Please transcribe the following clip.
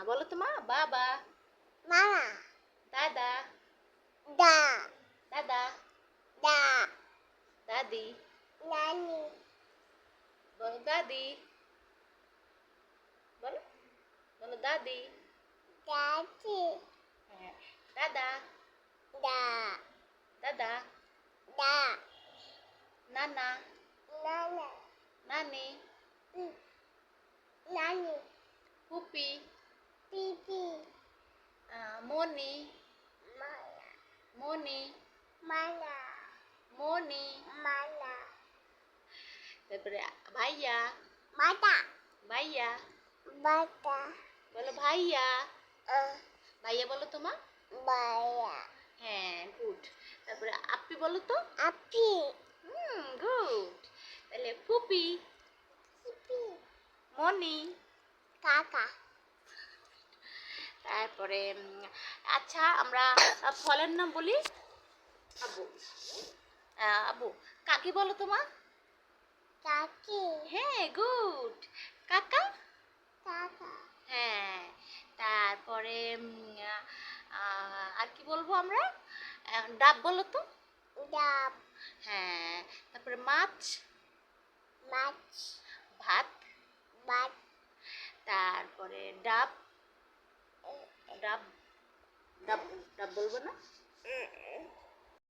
বলো তো মা, বাবা, মামা, দাদা, দা, দাদা, দা, দাদি, নানি, বলো দাদি, বলো, বলো দাদি, দাদি, হ্যাঁ, দাদা, দা, দাদা, দা, নানা, নানা, নানি, নানি, পুপি, পিপি, মনি, মালা, মনি, মালা, মনি, মালা, তারপরে ভাইয়া, মাতা, ভাইয়া, বাতা, বলো ভাইয়া, ভাইয়া বলো তো মা, বায়া, হ্যাঁ গুড। তারপরে আপি বলো তো, আপি, গুড। তাহলে পুপি, পিপি, মনি, কাকা, তারপরে আচ্ছা আমরা ফলের নাম বলি। আবু, আবু, কাকি বলো তো মা, কাকি, হ্যাঁ গুড। কাকা, কাকা, হ্যাঁ। তারপরে আর কি বলবো আমরা, ডাব বলো তো, ডাব, হ্যাঁ। তারপরে মাছ, মাছ, ভাত, ভাত, তারপরে ডাব, ডাব, ডাব, ডাব বলবো না,